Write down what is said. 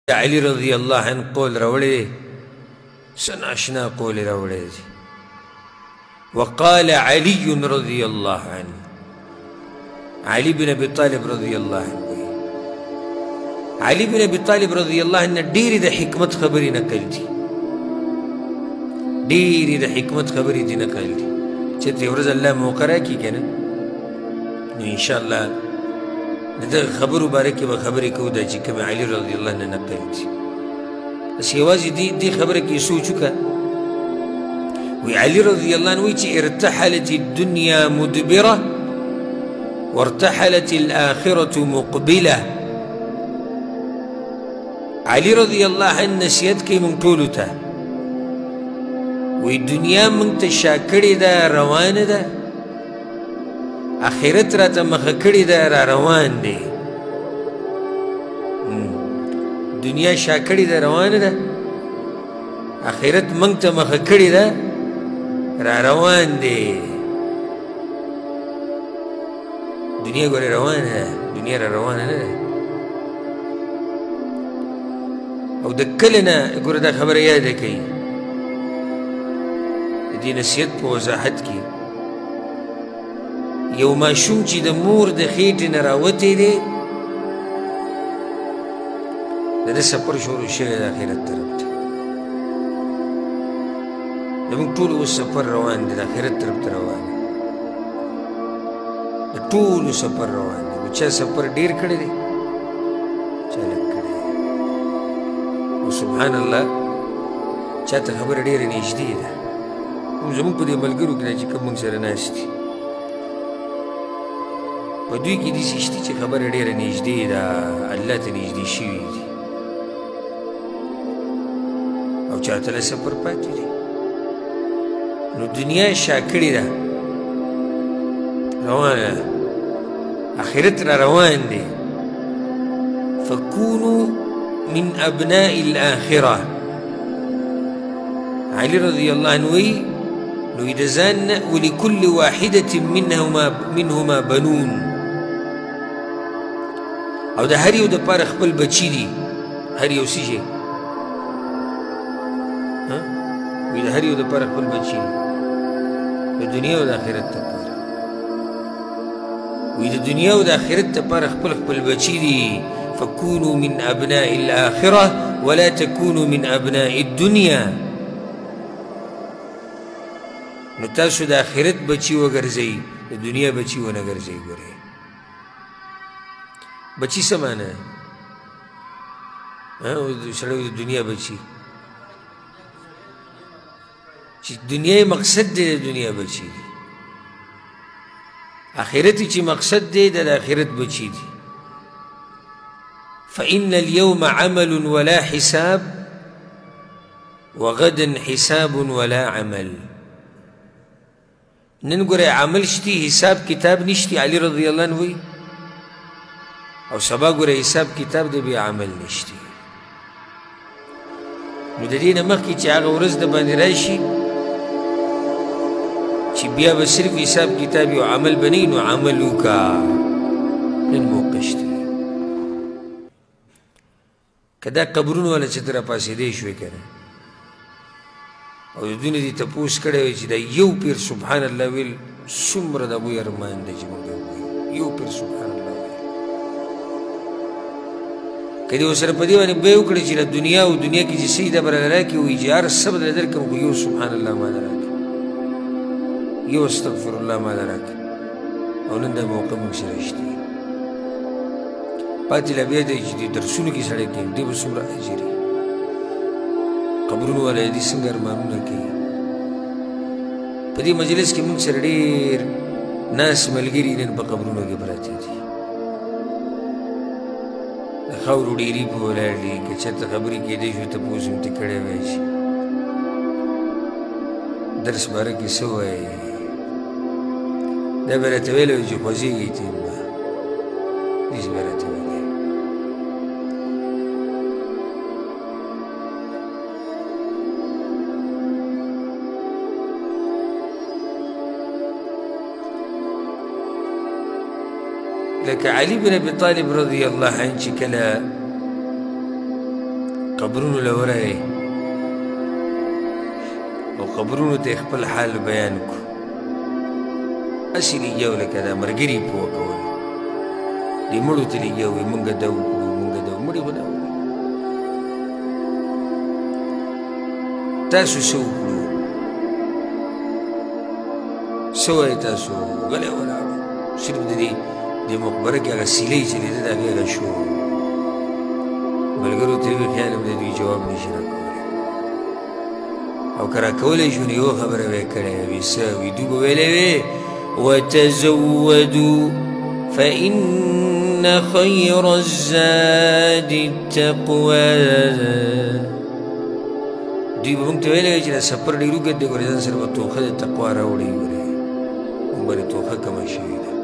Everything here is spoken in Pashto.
علي رضی الله عنه قول راوړی سناشنا قول راوړی وقال علي رضي الله عنه علي بن ابي طالب رضي الله عنه علي بن ابي طالب رضي الله عنه ډېرې د حکمت خبرې نقل دي ډېرې د حکمت خبرې دي نقل دي چې ته ورځ الله موقع راکړي که نه نو انشاءالله د دغه خبرو باره کې به خبرې کوو دا چې کومې علي رضي الله عنه نقل دي بس یوازې دې خبره کې سوچ وکړه وی علي رضي الله عنه وی چې ارتحلت الدنيا مدبرة وارتحلت الآخرة مقبلة علي رضي الله عنه نصیحت کوي موږ ټولو ته وی دنیا موږ ته شا کړې ده روانه ده آخرت راته مخه کړې ده را روان دی دنیا شا کړې ده روانه ده آخرت موږ ته مخه کړې ده را روان دی دنیا ګورې روانه ده دنیا را روانه نه ده او د کله نه ګوره دا خبره یاده کوي د دې نصیحت په وضاحت کې یو ماشوم چې د مور د خېټې نه راوتی دی د ده سفر شروع شوی د آخرت طرف ته زموږ ټولو اوس سفر روان دی د آخرت طرف ته روان دی د ټولو سفر روان دی چا سفر ډېر کړی دی چا لږ کړی دی او سبحان الله چا ته خبره ډېره نږدې ده زموږ په دې ملګرو کې چې کوم موږ سره ناست دي په دوی کې داسې شته چې خبره ډېره نږدې ده الله ته نږدې شوي دي او چاته له سفر پاتې دي نو دنیا شا کړې ده روانه ده آخرت را روان دی فکونوا من ابناء الآخرة علي رضي الله عنه وی نو د ځان نه ولکل واحدة منهما بنون او د هر یو دپاره خپل بچي دي هر یو څه شی وی د هر یو دپاره خپل بچي دي د دنیا او د آخرت دپاره وی د دنیا او د آخرت دپاره خپل خپل بچي دي فکونوا من ابناء الآخرة ولا تکونوا من ابناء الدنيا نو تاسو د آخرت بچي وګرځئ د دنیا بچي ونه ګرځئ ګورئ بچی څه معنی سړی د دنیا بچي چې دنیا مقصد دی د دنیا بچي دي آخرت چې مقصد دی د آخرت بچي دي فإن اليوم عمل ولا حساب وغدا حساب ولا عمل نن ګورئ عمل شتي حساب کتاب نشتی علي رضی الله عنه وی او سبا ګوره حساب کتاب دی بیا عمل نشتی نو د دې نه مخکې چې هغه ورځ د باندې راشي چې بیا به صرف حساب کتاب او عمل به نه نو عمل وکړه نن موقع شته که دا قبرونه والا چې ته راپاڅېدی شوې که نه او د دوی نه دې تپوس کړی وی چې دا یو پیر سبحان الله ویل څومره د هغوی ارمان دی چې موږ یو پیر سبحان الله که دې ورسره په دې باندې بیه وکړې چې له دنیا او دنیا کې چې څه یې دا به راله راکړي وایي چې هر څه به درله درکړم خو یو سبحان الله ماله راکړي یو استغفر الله ماله راکړي او نن دا موقع موږ سره شته پاتې لا بیا دی چې دې درسونو کې سړی کوي دې به څومره اجر وي قبرونو والا دې څنګه ارمانونه کوي په دې مجلس کې موږ سره ډېر ناس ملګري نن په قبرونو کې پراته دي د خاورو ډېري په ولاړ دي که چېرته خبرې کېدی شو تپوس هم ترې کړی وی شي درس باره کې څه وایي دا به راته ویلی وي چې خوځېږي ته به داسې به راته ویلی لکه علي بن ابي طالب رضی الله عنه چې کله قبرونو له ورغی او قبرونو ته خپل حال بیان کړو هسې لګیا وو لکه دا ملګري پوه کول دې مړو ته لګیا وو مونږ دا وکړو مونږ دا مړي خو دا تاسو څه وکړو څه وایي تاسو غلی ولاړو صرف د دې مقبره کې هغه سیلۍ چې دی د هغې هغه شو ملګرو ته ویل خیال هم د دوی جواب نشي راکولی او که راکولی شو نو یوه خبره به یې کړې وي څه وي دوی به ویلی وې وتزودوا فإن خير الزاد التقوى دوی به موږ ته ویلی وي چې دا سفر ډېر اوږد دی ګورې ځان سره به توښه د تقوا راوړئ ګورې موږ به توښه کمه شوې ده